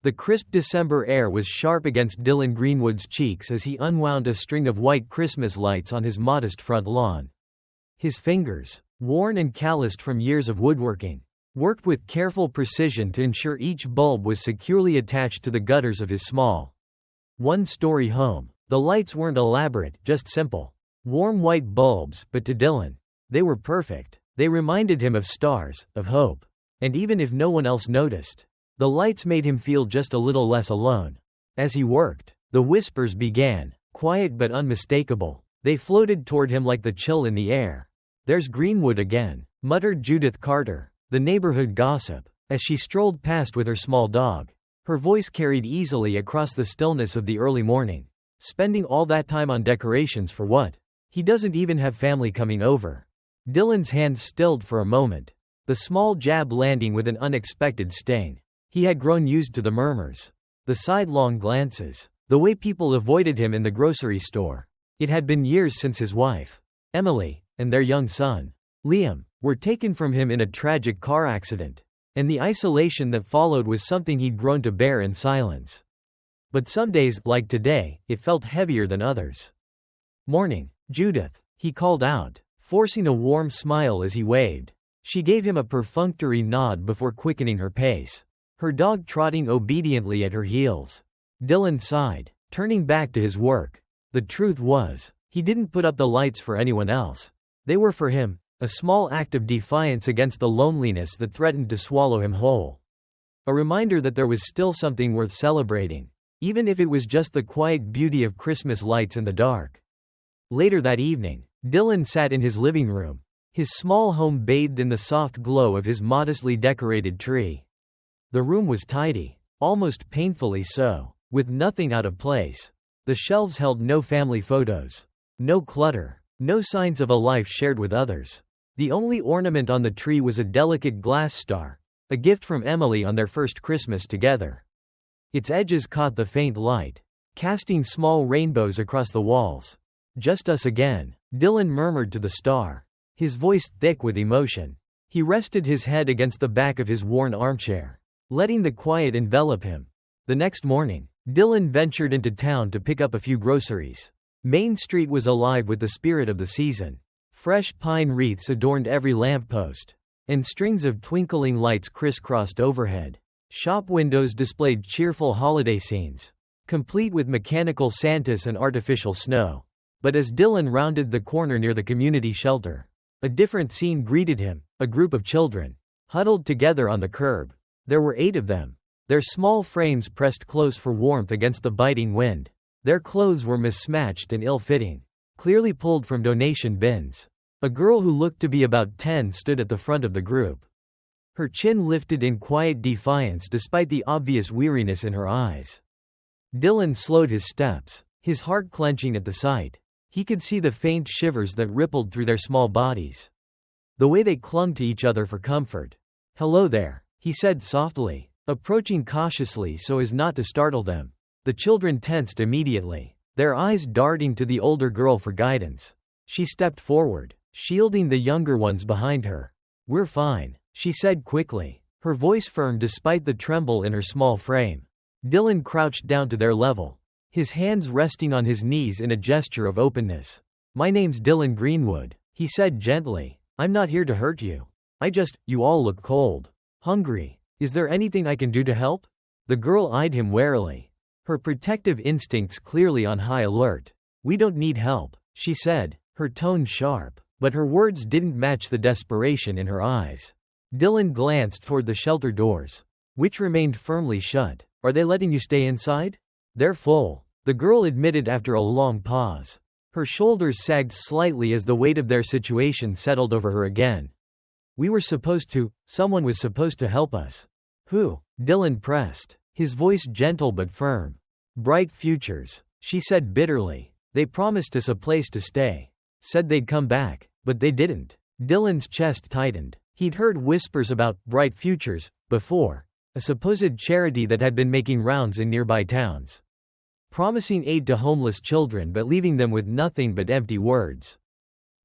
The crisp December air was sharp against Dylan Greenwood's cheeks as he unwound a string of white Christmas lights on his modest front lawn. His fingers, worn and calloused from years of woodworking, worked with careful precision to ensure each bulb was securely attached to the gutters of his small, one-story home. The lights weren't elaborate, just simple, warm white bulbs, but to Dylan, they were perfect. They reminded him of stars, of hope. And even if no one else noticed, the lights made him feel just a little less alone. As he worked, the whispers began, quiet but unmistakable. They floated toward him like the chill in the air. "There's Greenwood again," muttered Judith Carter, the neighborhood gossip, as she strolled past with her small dog. Her voice carried easily across the stillness of the early morning. "Spending all that time on decorations for what? He doesn't even have family coming over." Dylan's hands stilled for a moment, the small jab landing with an unexpected sting. He had grown used to the murmurs, the sidelong glances, the way people avoided him in the grocery store. It had been years since his wife, Emily, and their young son, Liam, were taken from him in a tragic car accident, and the isolation that followed was something he'd grown to bear in silence. But some days, like today, it felt heavier than others. "Morning, Judith," he called out, forcing a warm smile as he waved. She gave him a perfunctory nod before quickening her pace, her dog trotting obediently at her heels. Dylan sighed, turning back to his work. The truth was, he didn't put up the lights for anyone else. They were for him, a small act of defiance against the loneliness that threatened to swallow him whole. A reminder that there was still something worth celebrating, even if it was just the quiet beauty of Christmas lights in the dark. Later that evening, Dylan sat in his living room, his small home bathed in the soft glow of his modestly decorated tree. The room was tidy, almost painfully so, with nothing out of place. The shelves held no family photos, no clutter, no signs of a life shared with others. The only ornament on the tree was a delicate glass star, a gift from Emily on their first Christmas together. Its edges caught the faint light, casting small rainbows across the walls. "Just us again," Dylan murmured to the star, his voice thick with emotion. He rested his head against the back of his worn armchair, letting the quiet envelop him. The next morning, Dylan ventured into town to pick up a few groceries. Main Street was alive with the spirit of the season. Fresh pine wreaths adorned every lamppost, and strings of twinkling lights crisscrossed overhead. Shop windows displayed cheerful holiday scenes, complete with mechanical Santas and artificial snow. But as Dylan rounded the corner near the community shelter, a different scene greeted him, a group of children, huddled together on the curb. There were 8 of them, their small frames pressed close for warmth against the biting wind. Their clothes were mismatched and ill-fitting, clearly pulled from donation bins. A girl who looked to be about 10 stood at the front of the group. Her chin lifted in quiet defiance despite the obvious weariness in her eyes. Dylan slowed his steps, his heart clenching at the sight. He could see the faint shivers that rippled through their small bodies, the way they clung to each other for comfort. "Hello there," he said softly, approaching cautiously so as not to startle them. The children tensed immediately, their eyes darting to the older girl for guidance. She stepped forward, shielding the younger ones behind her. "We're fine," she said quickly, her voice firm despite the tremble in her small frame. Dylan crouched down to their level, his hands resting on his knees in a gesture of openness. "My name's Dylan Greenwood," he said gently. "I'm not here to hurt you. You all look cold. Hungry. Is there anything I can do to help?" The girl eyed him warily, her protective instincts clearly on high alert. "We don't need help," she said, her tone sharp, but her words didn't match the desperation in her eyes. Dylan glanced toward the shelter doors, which remained firmly shut. "Are they letting you stay inside?" "They're full," the girl admitted after a long pause. Her shoulders sagged slightly as the weight of their situation settled over her again. Someone was supposed to help us." "Who?" Dylan pressed, his voice gentle but firm. "Bright Futures," she said bitterly. "They promised us a place to stay. Said they'd come back, but they didn't." Dylan's chest tightened. He'd heard whispers about Bright Futures before, a supposed charity that had been making rounds in nearby towns, promising aid to homeless children but leaving them with nothing but empty words.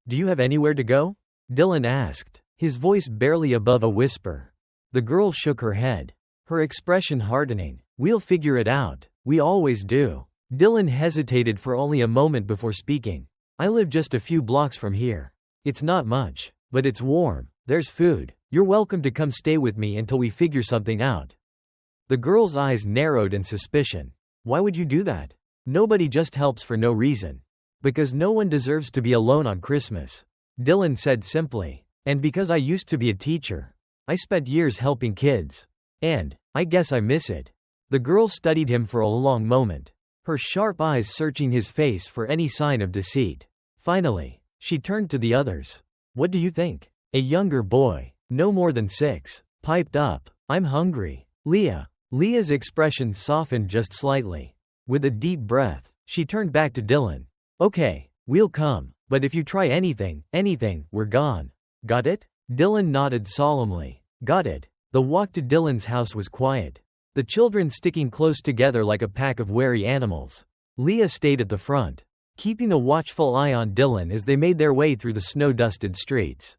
"Do you have anywhere to go?" Dylan asked, his voice barely above a whisper. The girl shook her head, her expression hardening. We'll figure it out. We always do. Dylan hesitated for only a moment before speaking. I live just a few blocks from here. It's not much, but it's warm. There's food. You're welcome to come stay with me until we figure something out. The girl's eyes narrowed in suspicion. Why would you do that? Nobody just helps for no reason. Because no one deserves to be alone on Christmas. Dylan said simply. And because I used to be a teacher. I spent years helping kids. And I guess I miss it. The girl studied him for a long moment, her sharp eyes searching his face for any sign of deceit. Finally, she turned to the others. What do you think? A younger boy, no more than 6, piped up. I'm hungry. Leah's expression softened just slightly. With a deep breath, she turned back to Dylan. Okay, we'll come, but if you try anything, we're gone. Got it? Dylan nodded solemnly. Got it. The walk to Dylan's house was quiet, the children sticking close together like a pack of wary animals. Leah stayed at the front, keeping a watchful eye on Dylan as they made their way through the snow-dusted streets.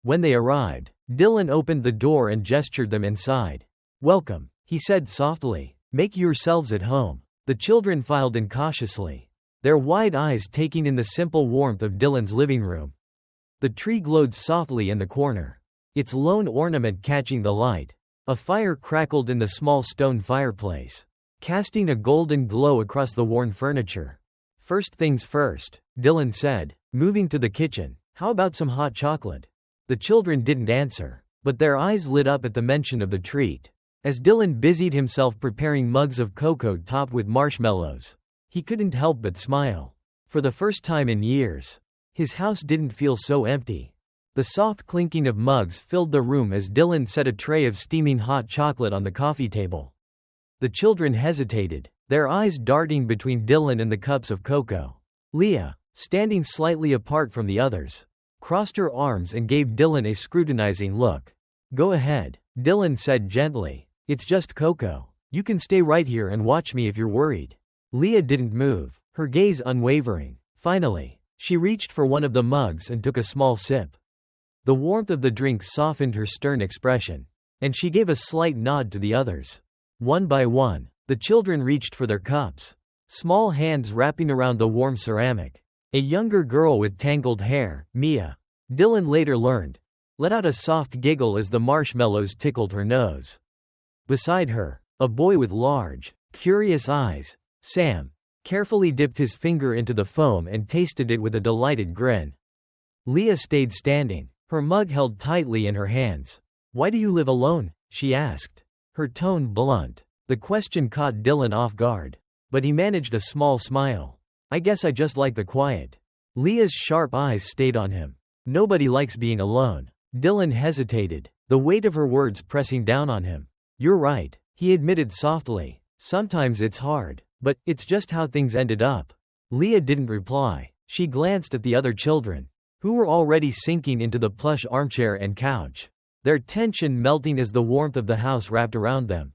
When they arrived, Dylan opened the door and gestured them inside. Welcome, he said softly. Make yourselves at home. The children filed in cautiously, their wide eyes taking in the simple warmth of Dylan's living room. The tree glowed softly in the corner, its lone ornament catching the light. A fire crackled in the small stone fireplace, casting a golden glow across the worn furniture. First things first, Dylan said, moving to the kitchen. How about some hot chocolate? The children didn't answer, but their eyes lit up at the mention of the treat. As Dylan busied himself preparing mugs of cocoa topped with marshmallows, he couldn't help but smile. For the first time in years, his house didn't feel so empty. The soft clinking of mugs filled the room as Dylan set a tray of steaming hot chocolate on the coffee table. The children hesitated, their eyes darting between Dylan and the cups of cocoa. Leah, standing slightly apart from the others, crossed her arms and gave Dylan a scrutinizing look. Go ahead, Dylan said gently. It's just cocoa. You can stay right here and watch me if you're worried. Leah didn't move, her gaze unwavering. Finally, she reached for one of the mugs and took a small sip. The warmth of the drink softened her stern expression, and she gave a slight nod to the others. One by one, the children reached for their cups, small hands wrapping around the warm ceramic. A younger girl with tangled hair, Mia, Dylan later learned, let out a soft giggle as the marshmallows tickled her nose. Beside her, a boy with large, curious eyes, Sam, carefully dipped his finger into the foam and tasted it with a delighted grin. Leah stayed standing, her mug held tightly in her hands. Why do you live alone? She asked, her tone blunt. The question caught Dylan off guard, but he managed a small smile. I guess I just like the quiet. Leah's sharp eyes stayed on him. Nobody likes being alone. Dylan hesitated, the weight of her words pressing down on him. You're right, he admitted softly. Sometimes it's hard, but it's just how things ended up. Leah didn't reply. She glanced at the other children, who were already sinking into the plush armchair and couch, their tension melting as the warmth of the house wrapped around them.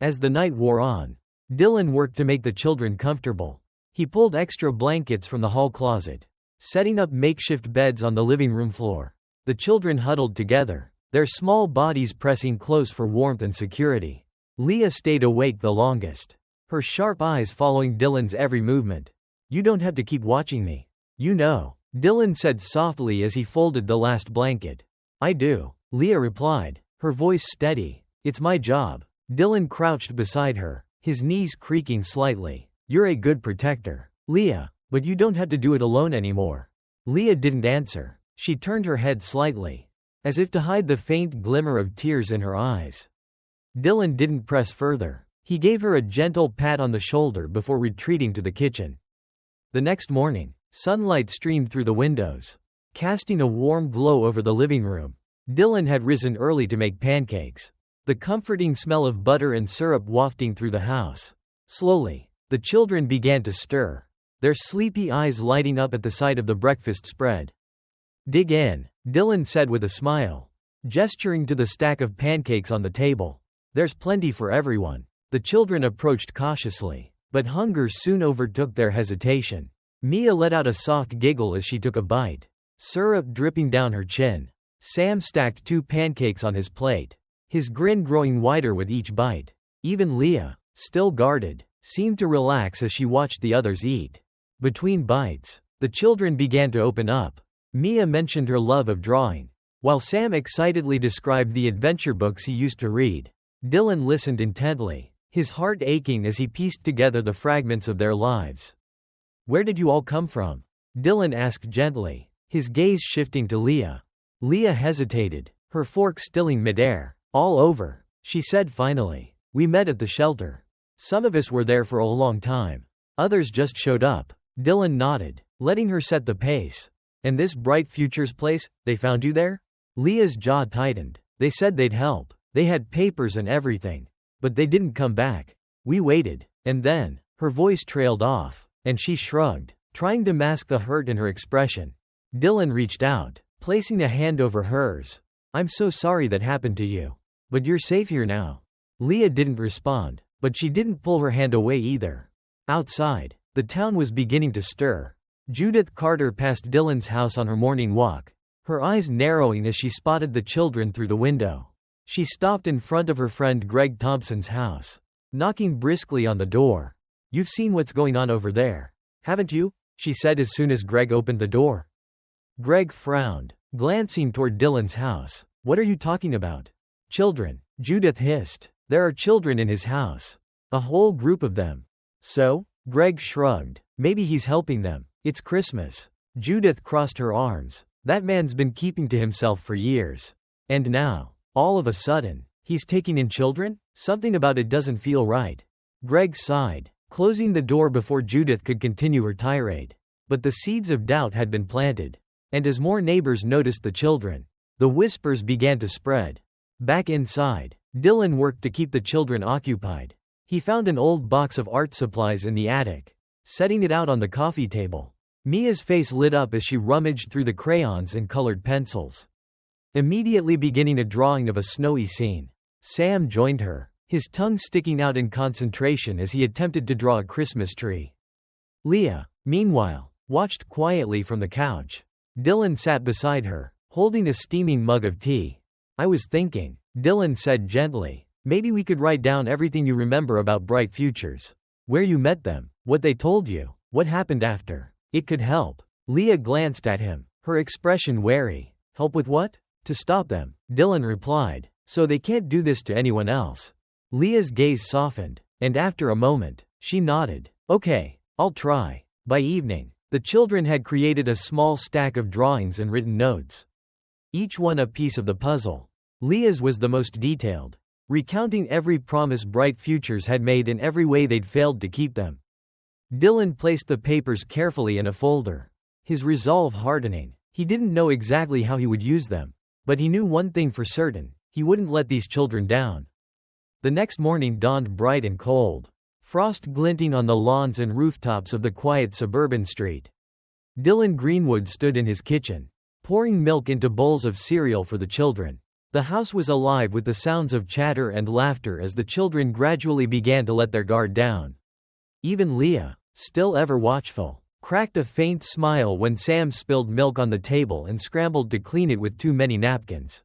As the night wore on, Dylan worked to make the children comfortable. He pulled extra blankets from the hall closet, setting up makeshift beds on the living room floor. The children huddled together, their small bodies pressing close for warmth and security. Leah stayed awake the longest, her sharp eyes following Dylan's every movement. You don't have to keep watching me. You know, Dylan said softly as he folded the last blanket. I do, Leah replied, her voice steady. It's my job. Dylan crouched beside her, his knees creaking slightly. You're a good protector, Leah, but you don't have to do it alone anymore. Leah didn't answer. She turned her head slightly, as if to hide the faint glimmer of tears in her eyes. Dylan didn't press further. He gave her a gentle pat on the shoulder before retreating to the kitchen. The next morning, sunlight streamed through the windows, casting a warm glow over the living room. Dylan had risen early to make pancakes, the comforting smell of butter and syrup wafting through the house. Slowly, the children began to stir, their sleepy eyes lighting up at the sight of the breakfast spread. Dig in, Dylan said with a smile, gesturing to the stack of pancakes on the table. There's plenty for everyone. The children approached cautiously, but hunger soon overtook their hesitation. Mia let out a soft giggle as she took a bite, syrup dripping down her chin. Sam stacked 2 pancakes on his plate, his grin growing wider with each bite. Even Leah, still guarded, seemed to relax as she watched the others eat. Between bites, the children began to open up. Mia mentioned her love of drawing, while Sam excitedly described the adventure books he used to read. Dylan listened intently, his heart aching as he pieced together the fragments of their lives. "Where did you all come from?" Dylan asked gently, his gaze shifting to Leah. Leah hesitated, her fork stilling midair. "All over," she said finally. "We met at the shelter. Some of us were there for a long time. Others just showed up." Dylan nodded, letting her set the pace. "And this Bright Futures place, they found you there?" Leah's jaw tightened. "They said they'd help. They had papers and everything. But they didn't come back. We waited." And then, her voice trailed off, and she shrugged, trying to mask the hurt in her expression. Dylan reached out, placing a hand over hers. "I'm so sorry that happened to you. But you're safe here now." Leah didn't respond, but she didn't pull her hand away either. Outside, the town was beginning to stir. Judith Carter passed Dylan's house on her morning walk, her eyes narrowing as she spotted the children through the window. She stopped in front of her friend Greg Thompson's house, knocking briskly on the door. "You've seen what's going on over there, haven't you?" she said as soon as Greg opened the door. Greg frowned, glancing toward Dylan's house. "What are you talking about?" "Children," Judith hissed. "There are children in his house. A whole group of them." "So?" Greg shrugged. "Maybe he's helping them. It's Christmas." Judith crossed her arms. "That man's been keeping to himself for years. And now, all of a sudden, he's taking in children? Something about it doesn't feel right." Greg sighed, closing the door before Judith could continue her tirade. But the seeds of doubt had been planted. And as more neighbors noticed the children, the whispers began to spread. Back inside, Dylan worked to keep the children occupied. He found an old box of art supplies in the attic, setting it out on the coffee table. Mia's face lit up as she rummaged through the crayons and colored pencils, immediately beginning a drawing of a snowy scene. Sam joined her, his tongue sticking out in concentration as he attempted to draw a Christmas tree. Leah, meanwhile, watched quietly from the couch. Dylan sat beside her, holding a steaming mug of tea. "I was thinking," Dylan said gently, "maybe we could write down everything you remember about Bright Futures. Where you met them, what they told you, what happened after. It could help." Leah glanced at him, her expression wary. "Help with what?" "To stop them," Dylan replied, "so they can't do this to anyone else." Leah's gaze softened, and after a moment, she nodded. "Okay, I'll try." By evening, the children had created a small stack of drawings and written notes, each one a piece of the puzzle. Leah's was the most detailed, recounting every promise Bright Futures had made and every way they'd failed to keep them. Dylan placed the papers carefully in a folder, his resolve hardening. He didn't know exactly how he would use them, but he knew one thing for certain: he wouldn't let these children down. The next morning dawned bright and cold, frost glinting on the lawns and rooftops of the quiet suburban street. Dylan Greenwood stood in his kitchen, pouring milk into bowls of cereal for the children. The house was alive with the sounds of chatter and laughter as the children gradually began to let their guard down. Even Leah, still ever watchful, cracked a faint smile when Sam spilled milk on the table and scrambled to clean it with too many napkins.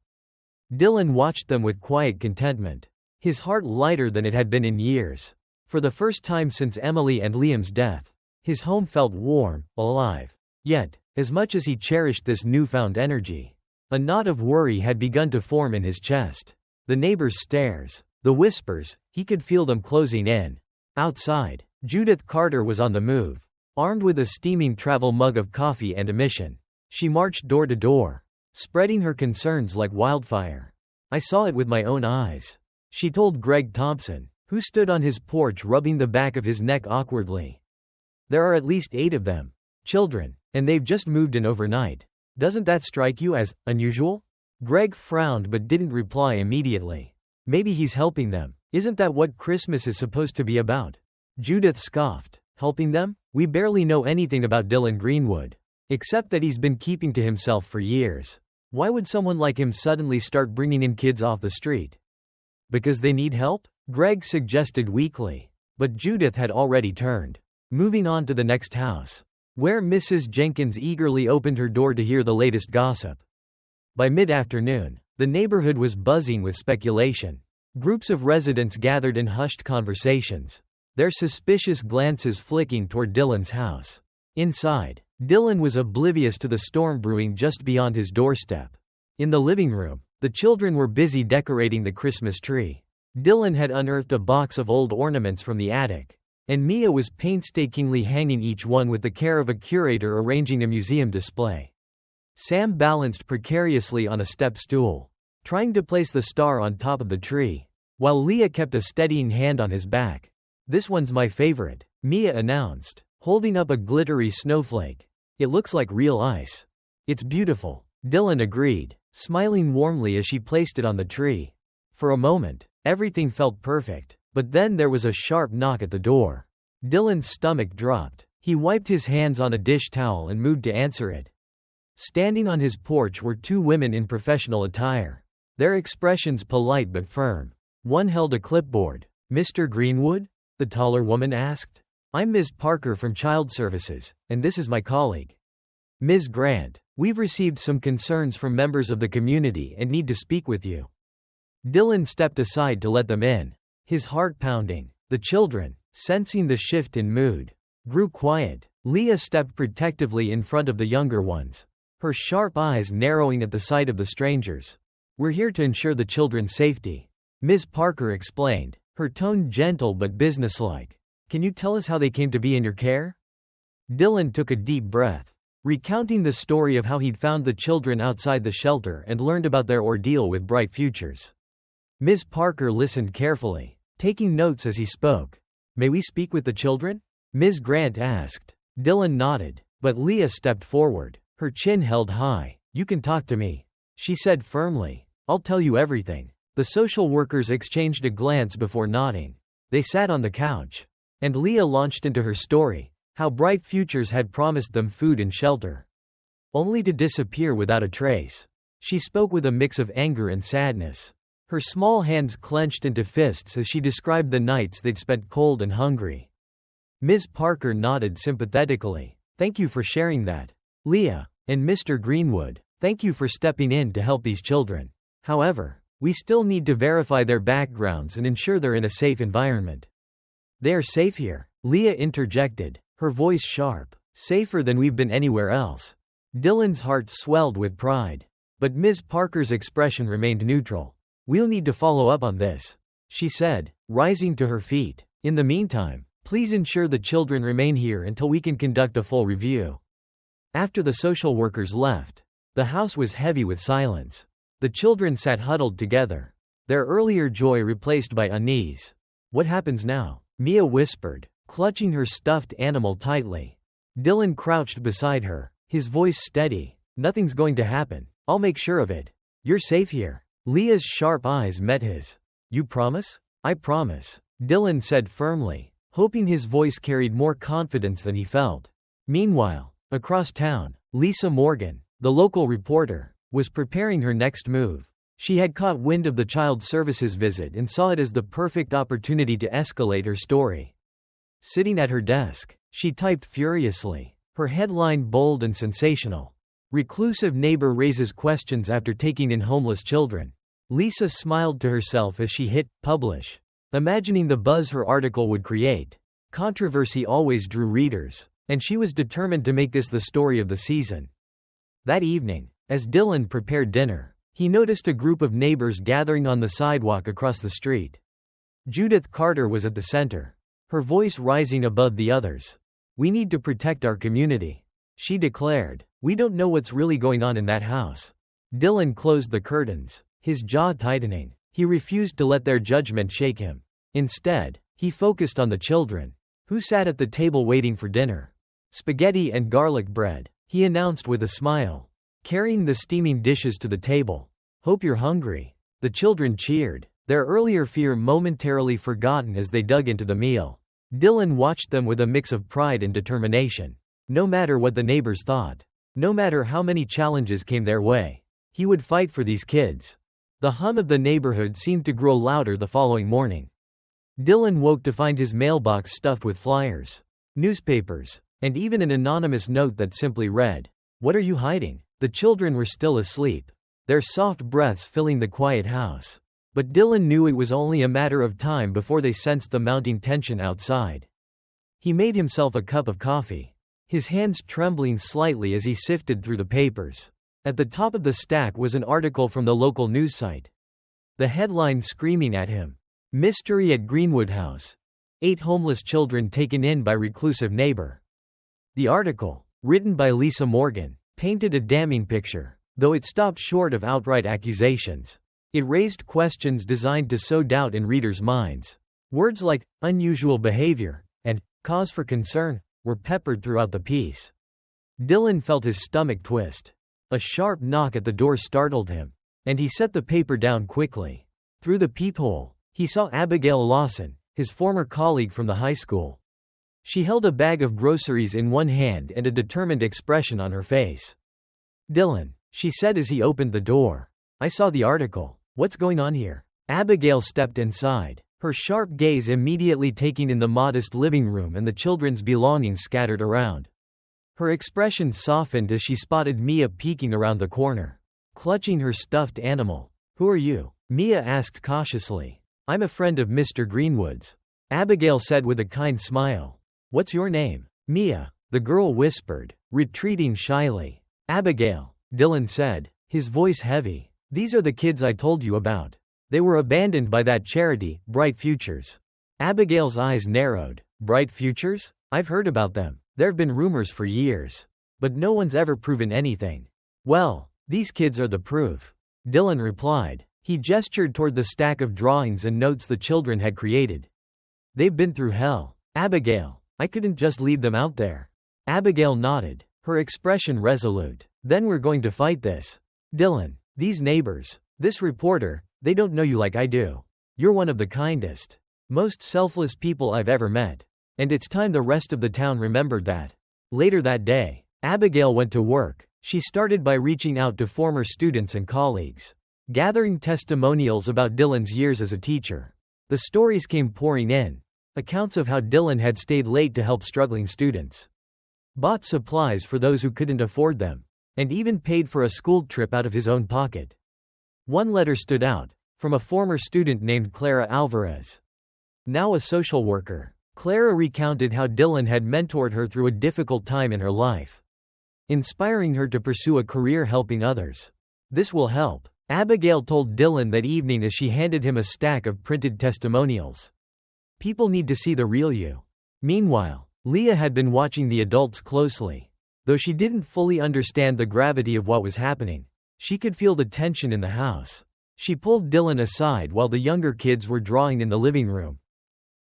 Dylan watched them with quiet contentment, his heart lighter than it had been in years. For the first time since Emily and Liam's death, his home felt warm, alive. Yet, as much as he cherished this newfound energy, a knot of worry had begun to form in his chest. The neighbors' stares, the whispers, he could feel them closing in. Outside, Judith Carter was on the move, armed with a steaming travel mug of coffee and a mission. She marched door to door, spreading her concerns like wildfire. "I saw it with my own eyes," she told Greg Thompson, who stood on his porch rubbing the back of his neck awkwardly. "There are at least 8 of them. Children, and they've just moved in overnight. Doesn't that strike you as unusual?" Greg frowned but didn't reply immediately. "Maybe he's helping them. Isn't that what Christmas is supposed to be about?" Judith scoffed. "Helping them? We barely know anything about Dylan Greenwood, except that he's been keeping to himself for years. Why would someone like him suddenly start bringing in kids off the street?" "Because they need help?" Greg suggested weakly. But Judith had already turned, moving on to the next house, where Mrs. Jenkins eagerly opened her door to hear the latest gossip. By mid-afternoon, the neighborhood was buzzing with speculation. Groups of residents gathered in hushed conversations, their suspicious glances flicking toward Dylan's house. Inside, Dylan was oblivious to the storm brewing just beyond his doorstep. In the living room, the children were busy decorating the Christmas tree. Dylan had unearthed a box of old ornaments from the attic, and Mia was painstakingly hanging each one with the care of a curator arranging a museum display. Sam balanced precariously on a step stool, trying to place the star on top of the tree, while Leah kept a steadying hand on his back. "This one's my favorite," Mia announced, holding up a glittery snowflake. "It looks like real ice." "It's beautiful," Dylan agreed, smiling warmly as she placed it on the tree. For a moment, everything felt perfect, but then there was a sharp knock at the door. Dylan's stomach dropped. He wiped his hands on a dish towel and moved to answer it. Standing on his porch were two women in professional attire, their expressions polite but firm. One held a clipboard. "Mr. Greenwood?" the taller woman asked. "I'm Ms. Parker from Child Services, and this is my colleague, Ms. Grant. We've received some concerns from members of the community and need to speak with you." Dylan stepped aside to let them in, his heart pounding. The children, sensing the shift in mood, grew quiet. Leah stepped protectively in front of the younger ones, her sharp eyes narrowing at the sight of the strangers. "We're here to ensure the children's safety," Ms. Parker explained, her tone gentle but businesslike. "Can you tell us how they came to be in your care?" Dylan took a deep breath, recounting the story of how he'd found the children outside the shelter and learned about their ordeal with Bright Futures. Ms. Parker listened carefully, taking notes as he spoke. "May we speak with the children?" Ms. Grant asked. Dylan nodded, but Leah stepped forward, her chin held high. "You can talk to me," she said firmly. "I'll tell you everything." The social workers exchanged a glance before nodding. They sat on the couch, and Leah launched into her story, how Bright Futures had promised them food and shelter, only to disappear without a trace. She spoke with a mix of anger and sadness, her small hands clenched into fists as she described the nights they'd spent cold and hungry. Ms. Parker nodded sympathetically. "Thank you for sharing that, Leah, and Mr. Greenwood. Thank you for stepping in to help these children. However, we still need to verify their backgrounds and ensure they're in a safe environment." "They are safe here," Leah interjected, her voice sharp. "Safer than we've been anywhere else." Dylan's heart swelled with pride, but Ms. Parker's expression remained neutral. "We'll need to follow up on this," she said, rising to her feet. "In the meantime, please ensure the children remain here until we can conduct a full review." After the social workers left, the house was heavy with silence. The children sat huddled together, their earlier joy replaced by unease. "What happens now?" Mia whispered, clutching her stuffed animal tightly. Dylan crouched beside her, his voice steady. "Nothing's going to happen. I'll make sure of it. You're safe here." Leah's sharp eyes met his. "You promise?" "I promise," Dylan said firmly, hoping his voice carried more confidence than he felt. Meanwhile, across town, Lisa Morgan, the local reporter, was preparing her next move. She had caught wind of the Child Services visit and saw it as the perfect opportunity to escalate her story. Sitting at her desk, she typed furiously, her headline bold and sensational. "Reclusive neighbor raises questions after taking in homeless children." Lisa smiled to herself as she hit publish, imagining the buzz her article would create. Controversy always drew readers, and she was determined to make this the story of the season. That evening, as Dylan prepared dinner, he noticed a group of neighbors gathering on the sidewalk across the street. Judith Carter was at the center, her voice rising above the others. "We need to protect our community," she declared. "We don't know what's really going on in that house." Dylan closed the curtains, his jaw tightening. He refused to let their judgment shake him. Instead, he focused on the children, who sat at the table waiting for dinner. "Spaghetti and garlic bread," he announced with a smile, carrying the steaming dishes to the table. "Hope you're hungry." The children cheered, their earlier fear momentarily forgotten as they dug into the meal. Dylan watched them with a mix of pride and determination. No matter what the neighbors thought, no matter how many challenges came their way, he would fight for these kids. The hum of the neighborhood seemed to grow louder the following morning. Dylan woke to find his mailbox stuffed with flyers, newspapers, and even an anonymous note that simply read, "What are you hiding?" The children were still asleep, their soft breaths filling the quiet house. But Dylan knew it was only a matter of time before they sensed the mounting tension outside. He made himself a cup of coffee, his hands trembling slightly as he sifted through the papers. At the top of the stack was an article from the local news site. The headline screaming at him: "Mystery at Greenwood House. 8 homeless children taken in by reclusive neighbor." The article, written by Lisa Morgan, painted a damning picture. Though it stopped short of outright accusations, it raised questions designed to sow doubt in readers' minds. Words like unusual behavior and cause for concern were peppered throughout the piece. Dylan felt his stomach twist. A sharp knock at the door startled him, and he set the paper down quickly. Through the peephole, he saw Abigail Lawson, his former colleague from the high school. She held a bag of groceries in one hand and a determined expression on her face. "Dylan," she said as he opened the door, "I saw the article. What's going on here?" Abigail stepped inside, her sharp gaze immediately taking in the modest living room and the children's belongings scattered around. Her expression softened as she spotted Mia peeking around the corner, clutching her stuffed animal. "Who are you?" Mia asked cautiously. "I'm a friend of Mr. Greenwood's," Abigail said with a kind smile. "What's your name?" "Mia," the girl whispered, retreating shyly. "Abigail," Dylan said, his voice heavy. "These are the kids I told you about. They were abandoned by that charity, Bright Futures." Abigail's eyes narrowed. "Bright Futures? I've heard about them. There've been rumors for years. But no one's ever proven anything." "Well, these kids are the proof," Dylan replied. He gestured toward the stack of drawings and notes the children had created. "They've been through hell, Abigail. I couldn't just leave them out there." Abigail nodded, her expression resolute. "Then we're going to fight this." "Dylan, these neighbors, this reporter, they don't know you like I do. You're one of the kindest, most selfless people I've ever met. And it's time the rest of the town remembered that." Later that day, Abigail went to work. She started by reaching out to former students and colleagues, gathering testimonials about Dylan's years as a teacher. The stories came pouring in, accounts of how Dylan had stayed late to help struggling students, bought supplies for those who couldn't afford them, and even paid for a school trip out of his own pocket. One letter stood out, from a former student named Clara Alvarez, now a social worker. Clara recounted how Dylan had mentored her through a difficult time in her life, inspiring her to pursue a career helping others. "This will help," Abigail told Dylan that evening as she handed him a stack of printed testimonials. "People need to see the real you." Meanwhile, Leah had been watching the adults closely. Though she didn't fully understand the gravity of what was happening, she could feel the tension in the house. She pulled Dylan aside while the younger kids were drawing in the living room.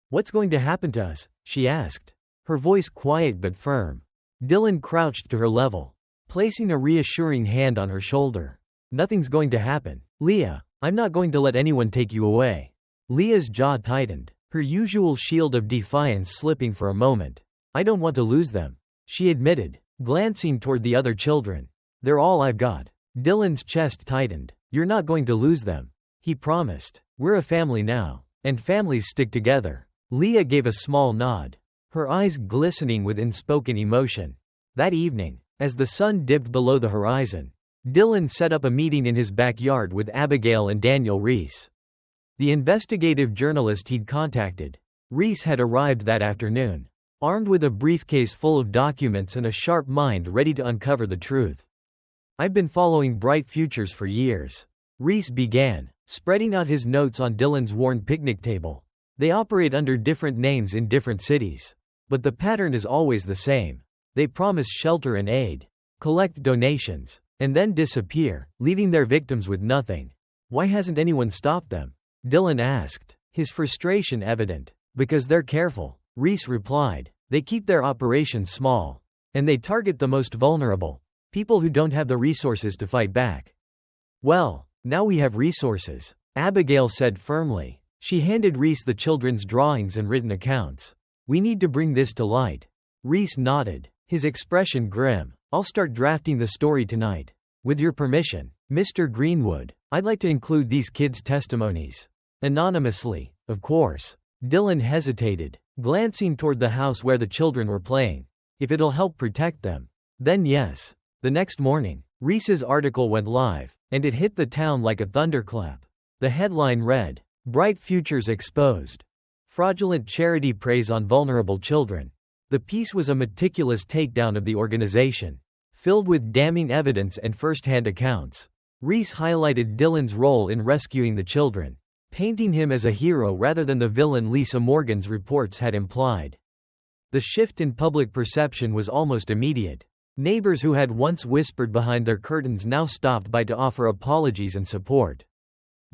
"What's going to happen to us?" she asked, her voice quiet but firm. Dylan crouched to her level, placing a reassuring hand on her shoulder. "Nothing's going to happen, Leah. I'm not going to let anyone take you away." Leah's jaw tightened, her usual shield of defiance slipping for a moment. "I don't want to lose them," she admitted, glancing toward the other children. "They're all I've got." Dylan's chest tightened. "You're not going to lose them," he promised. "We're a family now, and families stick together." Leah gave a small nod, her eyes glistening with unspoken emotion. That evening, as the sun dipped below the horizon, Dylan set up a meeting in his backyard with Abigail and Daniel Reese, the investigative journalist he'd contacted. Reese had arrived that afternoon, armed with a briefcase full of documents and a sharp mind ready to uncover the truth. "I've been following Bright Futures for years," Reese began, spreading out his notes on Dylan's worn picnic table. "They operate under different names in different cities, but the pattern is always the same. They promise shelter and aid, collect donations, and then disappear, leaving their victims with nothing. Why hasn't anyone stopped them?" Dylan asked, his frustration evident. "Because they're careful," Reese replied. "They keep their operations small, and they target the most vulnerable, people who don't have the resources to fight back." "Well, now we have resources," Abigail said firmly. She handed Reese the children's drawings and written accounts. "We need to bring this to light." Reese nodded, his expression grim. "I'll start drafting the story tonight. With your permission, Mr. Greenwood, I'd like to include these kids' testimonies. Anonymously, of course." Dylan hesitated, glancing toward the house where the children were playing. "If it'll help protect them, then yes." The next morning, Reese's article went live, and it hit the town like a thunderclap. The headline read, "Bright Futures Exposed. Fraudulent Charity Preys on Vulnerable Children." The piece was a meticulous takedown of the organization, filled with damning evidence and first-hand accounts. Rees highlighted Dylan's role in rescuing the children, painting him as a hero rather than the villain Lisa Morgan's reports had implied. The shift in public perception was almost immediate. Neighbors who had once whispered behind their curtains now stopped by to offer apologies and support.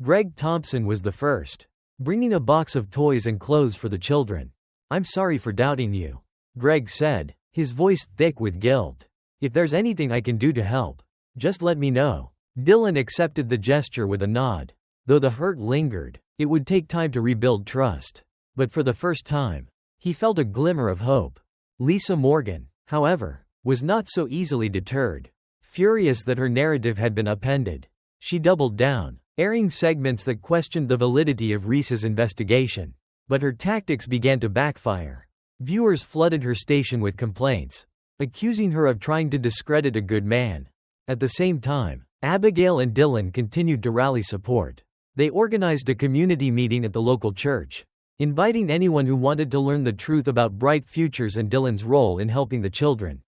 Greg Thompson was the first, bringing a box of toys and clothes for the children. "I'm sorry for doubting you," Greg said, his voice thick with guilt. "If there's anything I can do to help, just let me know." Dylan accepted the gesture with a nod. Though the hurt lingered, it would take time to rebuild trust. But for the first time, he felt a glimmer of hope. Lisa Morgan, however, was not so easily deterred. Furious that her narrative had been upended, she doubled down, airing segments that questioned the validity of Rees's investigation. But her tactics began to backfire. Viewers flooded her station with complaints, accusing her of trying to discredit a good man. At the same time, Abigail and Dylan continued to rally support. They organized a community meeting at the local church, inviting anyone who wanted to learn the truth about Bright Futures and Dylan's role in helping the children.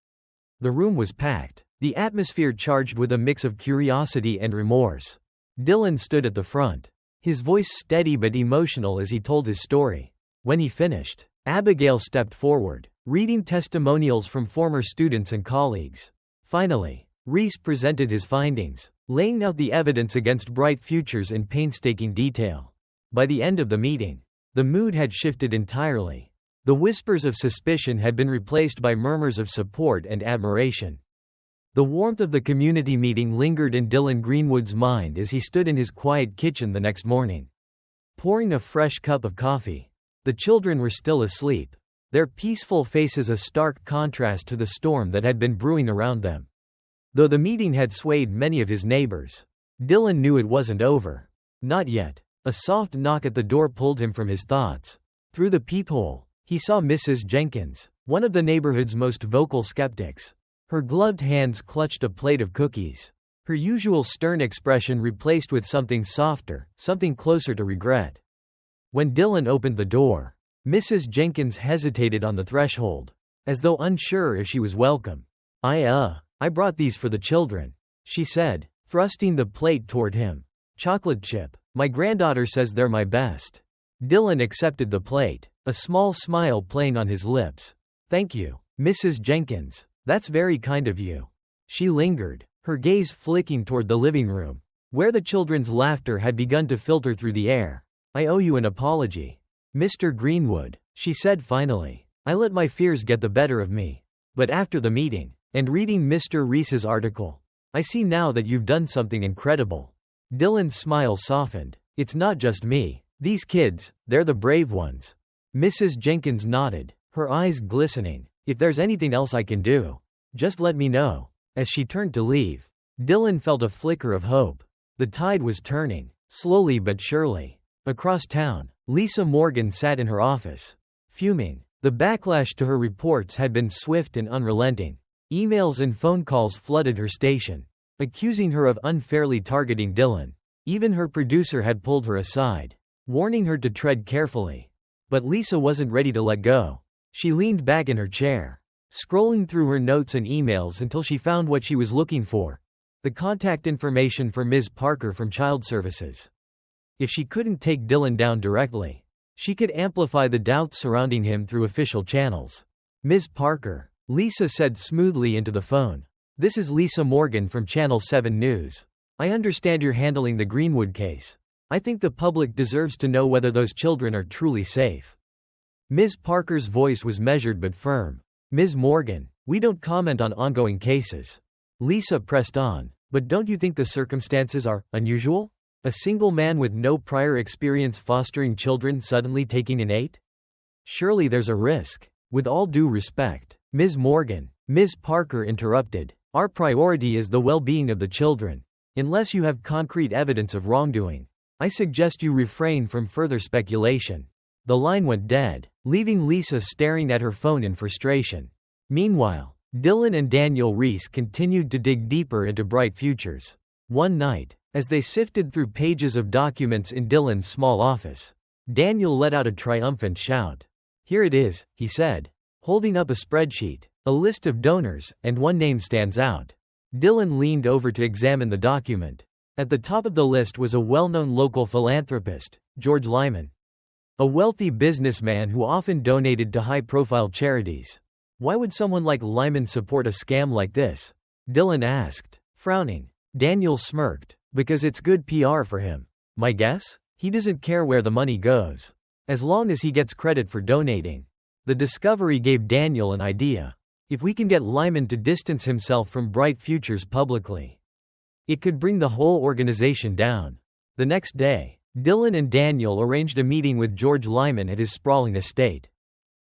The room was packed, the atmosphere charged with a mix of curiosity and remorse. Dylan stood at the front, his voice steady but emotional as he told his story. When he finished, Abigail stepped forward, reading testimonials from former students and colleagues. Finally, Rees presented his findings, laying out the evidence against Bright Futures in painstaking detail. By the end of the meeting, the mood had shifted entirely. The whispers of suspicion had been replaced by murmurs of support and admiration. The warmth of the community meeting lingered in Dylan Greenwood's mind as he stood in his quiet kitchen the next morning, pouring a fresh cup of coffee. The children were still asleep, their peaceful faces a stark contrast to the storm that had been brewing around them. Though the meeting had swayed many of his neighbors, Dylan knew it wasn't over. Not yet. A soft knock at the door pulled him from his thoughts. Through the peephole, he saw Mrs. Jenkins, one of the neighborhood's most vocal skeptics. Her gloved hands clutched a plate of cookies, her usual stern expression replaced with something softer, something closer to regret. When Dylan opened the door, Mrs. Jenkins hesitated on the threshold, as though unsure if she was welcome. I brought these for the children," she said, thrusting the plate toward him. "Chocolate chip. My granddaughter says they're my best." Dylan accepted the plate, a small smile playing on his lips. "Thank you, Mrs. Jenkins. That's very kind of you." She lingered, her gaze flicking toward the living room, where the children's laughter had begun to filter through the air. "I owe you an apology, Mr. Greenwood," she said finally. "I let my fears get the better of me. But after the meeting, and reading Mr. Rees's article, I see now that you've done something incredible." Dylan's smile softened. "It's not just me. These kids, they're the brave ones." Mrs. Jenkins nodded, her eyes glistening. "If there's anything else I can do, just let me know." As she turned to leave, Dylan felt a flicker of hope. The tide was turning, slowly but surely. Across town, Lisa Morgan sat in her office, fuming. The backlash to her reports had been swift and unrelenting. Emails and phone calls flooded her station, accusing her of unfairly targeting Dylan. Even her producer had pulled her aside, warning her to tread carefully. But Lisa wasn't ready to let go. She leaned back in her chair, scrolling through her notes and emails until she found what she was looking for: the contact information for Ms. Parker from Child Services. If she couldn't take Dylan down directly, she could amplify the doubts surrounding him through official channels. "Ms. Parker," Lisa said smoothly into the phone. "This is Lisa Morgan from Channel 7 News. I understand you're handling the Greenwood case. I think the public deserves to know whether those children are truly safe." Ms. Parker's voice was measured but firm. "Ms. Morgan, we don't comment on ongoing cases." Lisa pressed on. "But don't you think the circumstances are unusual? A single man with no prior experience fostering children suddenly taking in 8? Surely there's a risk." "With all due respect, Ms. Morgan," Ms. Parker interrupted, "our priority is the well-being of the children. Unless you have concrete evidence of wrongdoing, I suggest you refrain from further speculation." The line went dead, leaving Lisa staring at her phone in frustration. Meanwhile, Dylan and Daniel Rees continued to dig deeper into Bright Futures. One night, As they sifted through pages of documents in Dylan's small office, Daniel let out a triumphant shout. "Here it is," he said, holding up a spreadsheet. "A list of donors, and one name stands out." Dylan leaned over to examine the document. At the top of the list was a well-known local philanthropist, George Lyman, a wealthy businessman who often donated to high-profile charities. "Why would someone like Lyman support a scam like this?" Dylan asked. Frowning, Daniel smirked. "Because it's good PR for him. My guess? He doesn't care where the money goes, as long as he gets credit for donating." The discovery gave Daniel an idea. If we can get Lyman to distance himself from Bright Futures publicly, it could bring the whole organization down. The next day, Dylan and Daniel arranged a meeting with George Lyman at his sprawling estate.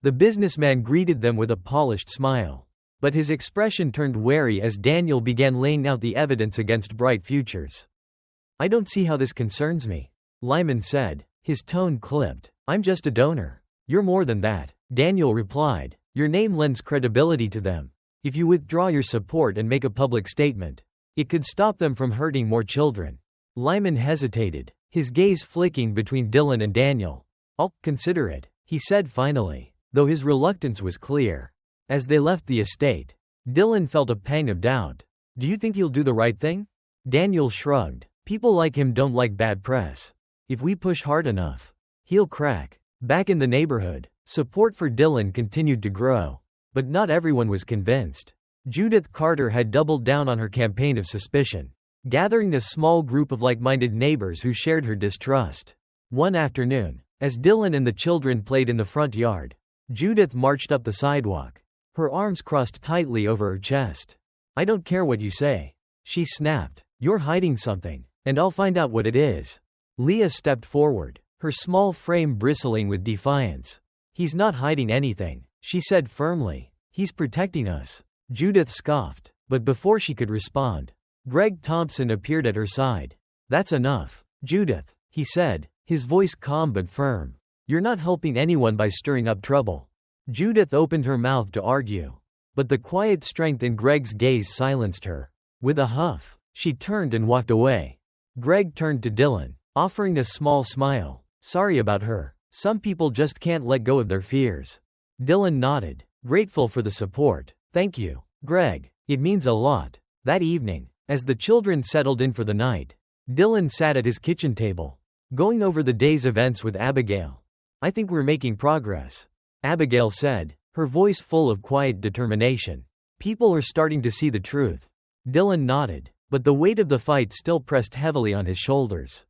The businessman greeted them with a polished smile, but his expression turned wary as Daniel began laying out the evidence against Bright Futures. "I don't see how this concerns me," Lyman said, his tone clipped. "I'm just a donor." "You're more than that," Daniel replied. "Your name lends credibility to them. If you withdraw your support and make a public statement, it could stop them from hurting more children." Lyman hesitated, his gaze flicking between Dylan and Daniel. "I'll consider it," he said finally, though his reluctance was clear. As they left the estate, Dylan felt a pang of doubt. "Do you think he'll do the right thing?" Daniel shrugged. "People like him don't like bad press. If we push hard enough, he'll crack." Back in the neighborhood, support for Dylan continued to grow, but not everyone was convinced. Judith Carter had doubled down on her campaign of suspicion, gathering a small group of like-minded neighbors who shared her distrust. One afternoon, as Dylan and the children played in the front yard, Judith marched up the sidewalk, her arms crossed tightly over her chest. "I don't care what you say," she snapped. "You're hiding something, and I'll find out what it is." Leah stepped forward, her small frame bristling with defiance. "He's not hiding anything," she said firmly. "He's protecting us." Judith scoffed, but before she could respond, Greg Thompson appeared at her side. "That's enough, Judith," he said, his voice calm but firm. "You're not helping anyone by stirring up trouble." Judith opened her mouth to argue, but the quiet strength in Greg's gaze silenced her. With a huff, she turned and walked away. Greg turned to Dylan, offering a small smile. "Sorry about her. Some people just can't let go of their fears." Dylan nodded, grateful for the support. "Thank you, Greg. It means a lot." That evening, as the children settled in for the night, Dylan sat at his kitchen table, going over the day's events with Abigail. "I think we're making progress," Abigail said, her voice full of quiet determination. "People are starting to see the truth." Dylan nodded, but the weight of the fight still pressed heavily on his shoulders.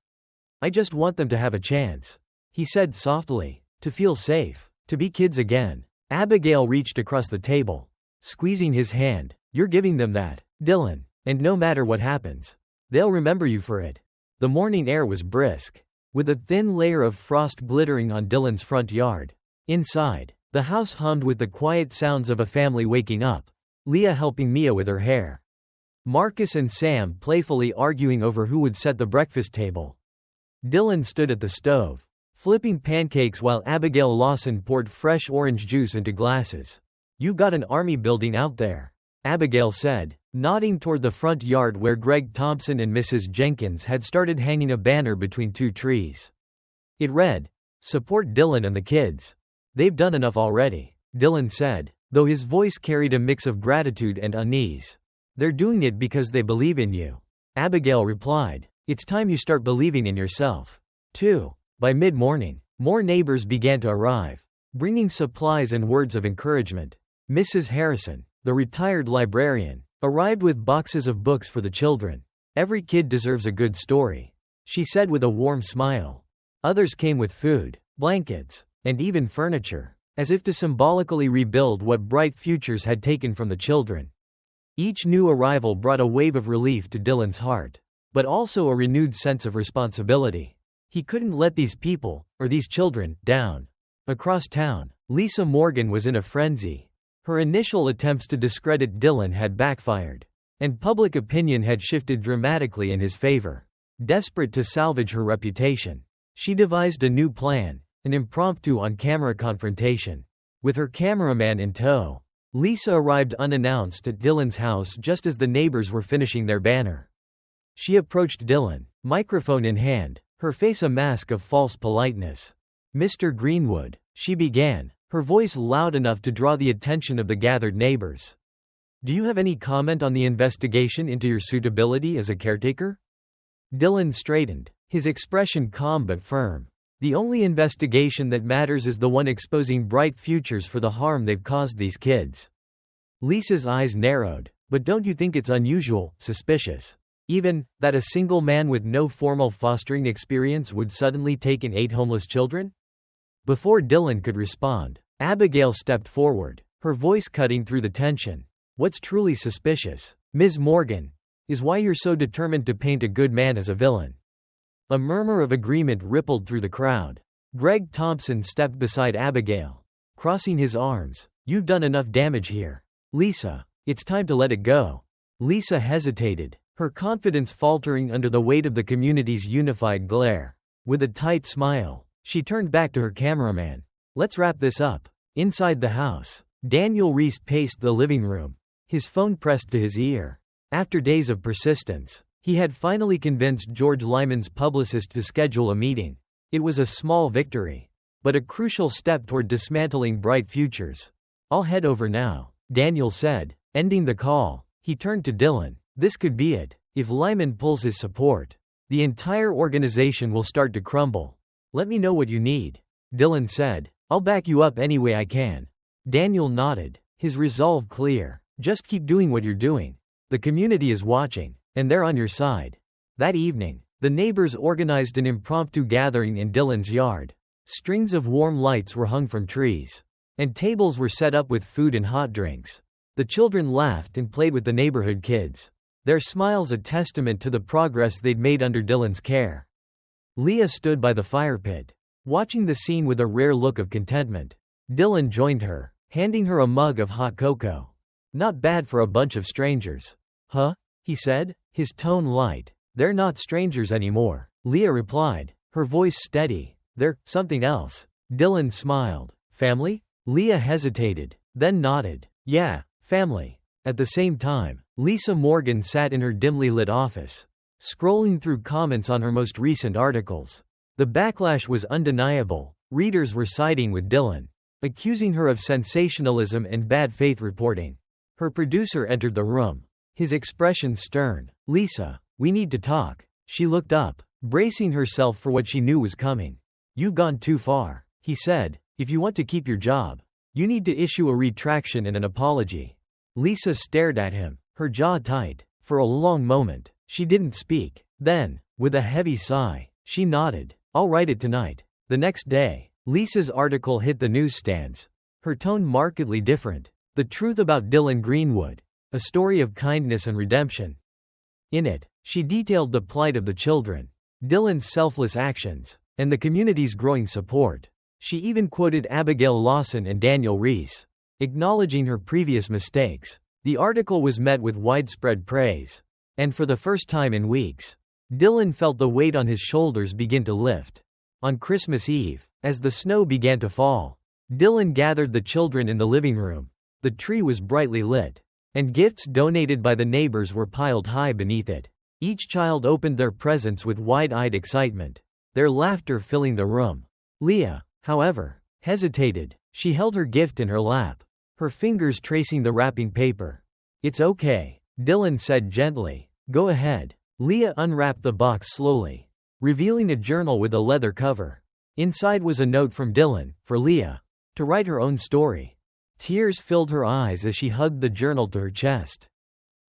"I just want them to have a chance," he said softly, "to feel safe, to be kids again." Abigail reached across the table, squeezing his hand. "You're giving them that, Dylan, and no matter what happens, they'll remember you for it." The morning air was brisk, with a thin layer of frost glittering on Dylan's front yard. Inside, the house hummed with the quiet sounds of a family waking up, Leah helping Mia with her hair, Marcus and Sam playfully arguing over who would set the breakfast table. Dylan stood at the stove, flipping pancakes while Abigail Lawson poured fresh orange juice into glasses. "You've got an army building out there," Abigail said, nodding toward the front yard where Greg Thompson and Mrs. Jenkins had started hanging a banner between two trees. It read, "Support Dylan and the kids. They've done enough already," Dylan said, though his voice carried a mix of gratitude and unease. "They're doing it because they believe in you," Abigail replied. "It's time you start believing in yourself, too." By mid-morning, more neighbors began to arrive, bringing supplies and words of encouragement. Mrs. Harrison, the retired librarian, arrived with boxes of books for the children. "Every kid deserves a good story," she said with a warm smile. Others came with food, blankets, and even furniture, as if to symbolically rebuild what Bright Futures had taken from the children. Each new arrival brought a wave of relief to Dylan's heart, but also a renewed sense of responsibility. He couldn't let these people, or these children, down. Across town, Lisa Morgan was in a frenzy. Her initial attempts to discredit Dylan had backfired, and public opinion had shifted dramatically in his favor. Desperate to salvage her reputation, she devised a new plan, an impromptu on-camera confrontation. With her cameraman in tow, Lisa arrived unannounced at Dylan's house just as the neighbors were finishing their banner. She approached Dylan, microphone in hand, her face a mask of false politeness. "Mr. Greenwood," she began, her voice loud enough to draw the attention of the gathered neighbors. "Do you have any comment on the investigation into your suitability as a caretaker?" Dylan straightened, his expression calm but firm. "The only investigation that matters is the one exposing bright futures for the harm they've caused these kids." Lisa's eyes narrowed. "But don't you think it's unusual, suspicious? Even, that a single man with no formal fostering experience would suddenly take in 8 homeless children?" Before Dylan could respond, Abigail stepped forward, her voice cutting through the tension. "What's truly suspicious, Ms. Morgan, is why you're so determined to paint a good man as a villain." A murmur of agreement rippled through the crowd. Greg Thompson stepped beside Abigail, crossing his arms. "You've done enough damage here, Lisa. It's time to let it go." Lisa hesitated, her confidence faltering under the weight of the community's unified glare. With a tight smile, she turned back to her cameraman. "Let's wrap this up." Inside the house, Daniel Reese paced the living room, his phone pressed to his ear. After days of persistence, he had finally convinced George Lyman's publicist to schedule a meeting. It was a small victory, but a crucial step toward dismantling bright futures. "I'll head over now," Daniel said. Ending the call, he turned to Dylan. "This could be it. If Lyman pulls his support, the entire organization will start to crumble. Let me know what you need." Dylan said, "I'll back you up any way I can." Daniel nodded, his resolve clear. "Just keep doing what you're doing. The community is watching, and they're on your side." That evening, the neighbors organized an impromptu gathering in Dylan's yard. Strings of warm lights were hung from trees, and tables were set up with food and hot drinks. The children laughed and played with the neighborhood kids, their smiles a testament to the progress they'd made under Dylan's care. Leah stood by the fire pit, watching the scene with a rare look of contentment. Dylan joined her, handing her a mug of hot cocoa. "Not bad for a bunch of strangers." "Huh?" he said, his tone light. "They're not strangers anymore," Leah replied, her voice steady. "They're something else." Dylan smiled. "Family?" Leah hesitated, then nodded. "Yeah, family." At the same time, Lisa Morgan sat in her dimly lit office, scrolling through comments on her most recent articles. The backlash was undeniable. Readers were siding with Dylan, accusing her of sensationalism and bad faith reporting. Her producer entered the room, his expression stern. "Lisa, we need to talk." She looked up, bracing herself for what she knew was coming. "You've gone too far," he said. "If you want to keep your job, you need to issue a retraction and an apology." Lisa stared at him, her jaw tight. For a long moment, she didn't speak. Then, with a heavy sigh, she nodded. "I'll write it tonight." The next day, Lisa's article hit the newsstands, her tone markedly different. "The truth about Dylan Greenwood, a story of kindness and redemption." In it, she detailed the plight of the children, Dylan's selfless actions, and the community's growing support. She even quoted Abigail Lawson and Daniel Reese, acknowledging her previous mistakes. The article was met with widespread praise, and for the first time in weeks, Dylan felt the weight on his shoulders begin to lift. On Christmas Eve, as the snow began to fall, Dylan gathered the children in the living room. The tree was brightly lit, and gifts donated by the neighbors were piled high beneath it. Each child opened their presents with wide-eyed excitement, their laughter filling the room. Leah, however, hesitated. She held her gift in her lap, her fingers tracing the wrapping paper. "It's okay," Dylan said gently. "Go ahead." Leah unwrapped the box slowly, revealing a journal with a leather cover. Inside was a note from Dylan, for Leah, to write her own story. Tears filled her eyes as she hugged the journal to her chest.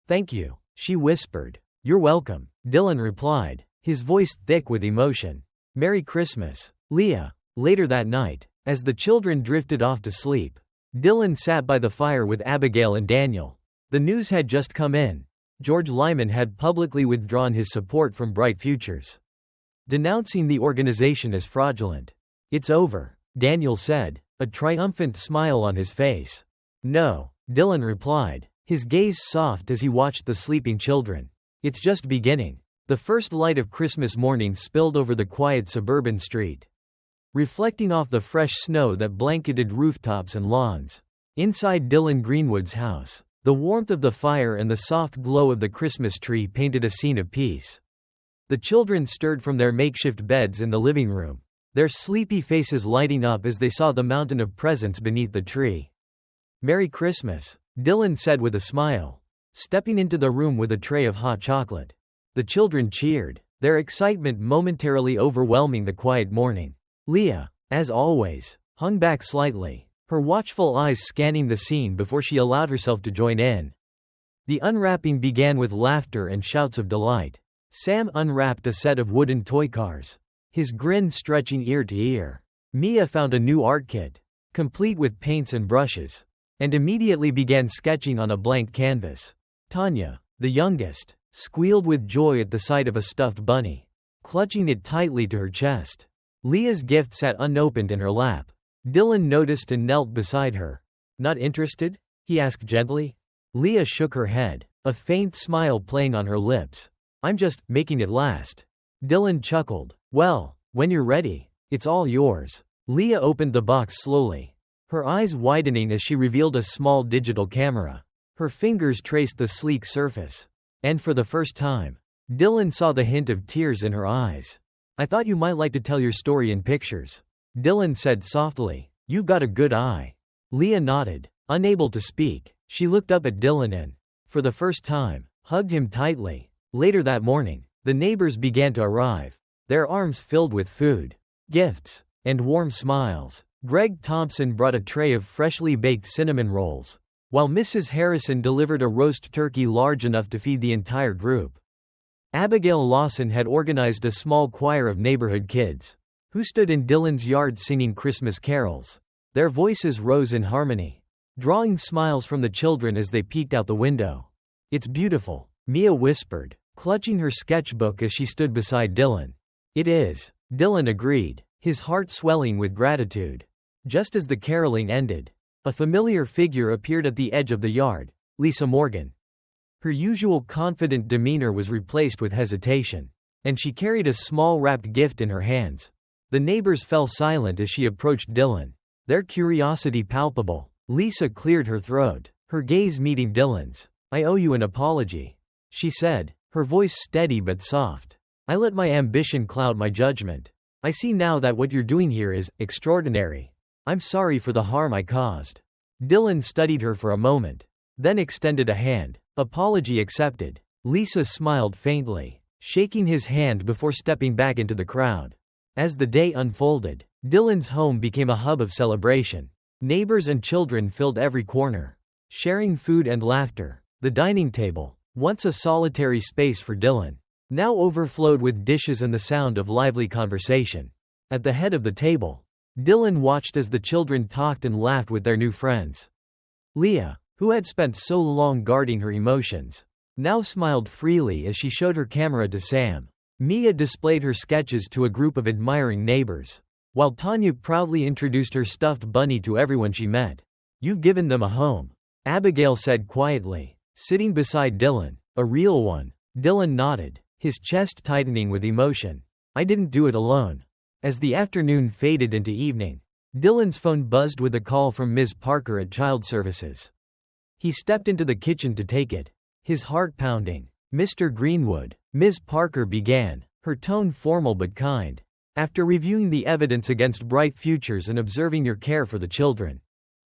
"Thank you," she whispered. "You're welcome," Dylan replied, his voice thick with emotion. "Merry Christmas, Leah." Later that night, as the children drifted off to sleep, Dylan sat by the fire with Abigail and Daniel. The news had just come in. George Lyman had publicly withdrawn his support from Bright Futures, denouncing the organization as fraudulent. "It's over," Daniel said, a triumphant smile on his face. "No," Dylan replied, his gaze soft as he watched the sleeping children. "It's just beginning." The first light of Christmas morning spilled over the quiet suburban street, reflecting off the fresh snow that blanketed rooftops and lawns. Inside Dylan Greenwood's house, the warmth of the fire and the soft glow of the Christmas tree painted a scene of peace. The children stirred from their makeshift beds in the living room, their sleepy faces lighting up as they saw the mountain of presents beneath the tree. "Merry Christmas," Dylan said with a smile, stepping into the room with a tray of hot chocolate. The children cheered, their excitement momentarily overwhelming the quiet morning. Leah, as always, hung back slightly, her watchful eyes scanning the scene before she allowed herself to join in. The unwrapping began with laughter and shouts of delight. Sam unwrapped a set of wooden toy cars, his grin stretching ear to ear. Mia found a new art kit, complete with paints and brushes, and immediately began sketching on a blank canvas. Tanya, the youngest, squealed with joy at the sight of a stuffed bunny, clutching it tightly to her chest. Leah's gift sat unopened in her lap. Dylan noticed and knelt beside her. "Not interested?" he asked gently. Leah shook her head, a faint smile playing on her lips. "I'm just making it last." Dylan chuckled. "Well, when you're ready, it's all yours." Leah opened the box slowly, her eyes widening as she revealed a small digital camera. Her fingers traced the sleek surface. And for the first time, Dylan saw the hint of tears in her eyes. "I thought you might like to tell your story in pictures," Dylan said softly. "You've got a good eye." Leah nodded, unable to speak. She looked up at Dylan and, for the first time, hugged him tightly. Later that morning, the neighbors began to arrive, their arms filled with food, gifts, and warm smiles. Greg Thompson brought a tray of freshly baked cinnamon rolls, while Mrs. Harrison delivered a roast turkey large enough to feed the entire group. Abigail Lawson had organized a small choir of neighborhood kids, who stood in Dylan's yard singing Christmas carols. Their voices rose in harmony, drawing smiles from the children as they peeked out the window. "It's beautiful," Mia whispered, clutching her sketchbook as she stood beside Dylan. "It is," Dylan agreed, his heart swelling with gratitude. Just as the caroling ended, a familiar figure appeared at the edge of the yard, Lisa Morgan. Her usual confident demeanor was replaced with hesitation, and she carried a small wrapped gift in her hands. The neighbors fell silent as she approached Dylan, their curiosity palpable. Lisa cleared her throat, her gaze meeting Dylan's. "I owe you an apology," she said, her voice steady but soft. "I let my ambition cloud my judgment. I see now that what you're doing here is extraordinary. I'm sorry for the harm I caused." Dylan studied her for a moment, then extended a hand. "Apology accepted." Lisa smiled faintly, shaking his hand before stepping back into the crowd. As the day unfolded, Dylan's home became a hub of celebration. Neighbors and children filled every corner, sharing food and laughter. The dining table, once a solitary space for Dylan, now overflowed with dishes and the sound of lively conversation. At the head of the table, Dylan watched as the children talked and laughed with their new friends. Leah, who had spent so long guarding her emotions, now smiled freely as she showed her camera to Sam. Mia displayed her sketches to a group of admiring neighbors, while Tanya proudly introduced her stuffed bunny to everyone she met. "You've given them a home," Abigail said quietly, sitting beside Dylan. "A real one." Dylan nodded, his chest tightening with emotion. "I didn't do it alone." As the afternoon faded into evening, Dylan's phone buzzed with a call from Ms. Parker at Child Services. He stepped into the kitchen to take it, his heart pounding. "Mr. Greenwood," Ms. Parker began, her tone formal but kind. "After reviewing the evidence against bright futures and observing your care for the children,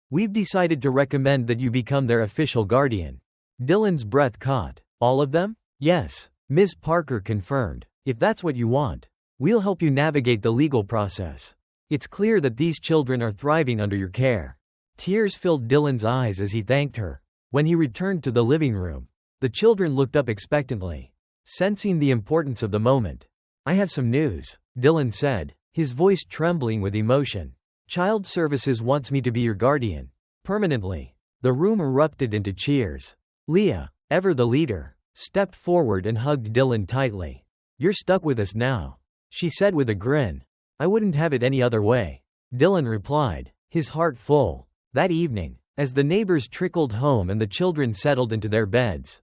we've decided to recommend that you become their official guardian." Dylan's breath caught. "All of them?" "Yes," Ms. Parker confirmed. "If that's what you want, we'll help you navigate the legal process. It's clear that these children are thriving under your care." Tears filled Dylan's eyes as he thanked her. When he returned to the living room, the children looked up expectantly, sensing the importance of the moment. "I have some news," Dylan said, his voice trembling with emotion. "Child Services wants me to be your guardian. Permanently." The room erupted into cheers. Leah, ever the leader, stepped forward and hugged Dylan tightly. "You're stuck with us now," she said with a grin. "I wouldn't have it any other way," Dylan replied, his heart full. That evening, as the neighbors trickled home and the children settled into their beds,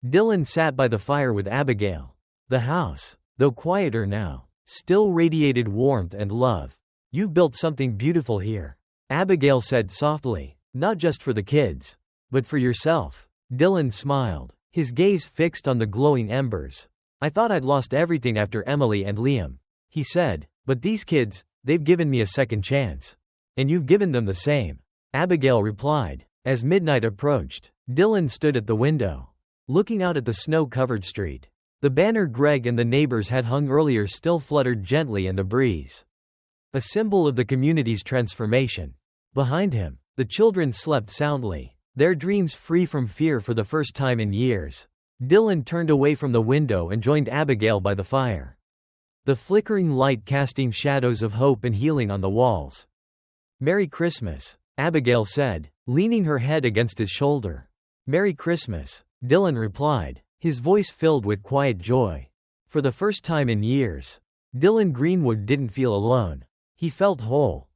Dylan sat by the fire with Abigail. The house, though quieter now, still radiated warmth and love. "You've built something beautiful here," Abigail said softly. "Not just for the kids, but for yourself." Dylan smiled, his gaze fixed on the glowing embers. I thought I'd lost everything after Emily and Liam. He said, but these kids, they've given me a second chance. And you've given them the same. Abigail replied. As midnight approached, Dylan stood at the window, looking out at the snow-covered street. The banner Greg and the neighbors had hung earlier still fluttered gently in the breeze, a symbol of the community's transformation. Behind him, the children slept soundly, their dreams free from fear for the first time in years. Dylan turned away from the window and joined Abigail by the fire, the flickering light casting shadows of hope and healing on the walls. "Merry Christmas," Abigail said, leaning her head against his shoulder. "Merry Christmas," Dylan replied, his voice filled with quiet joy. For the first time in years, Dylan Greenwood didn't feel alone. He felt whole.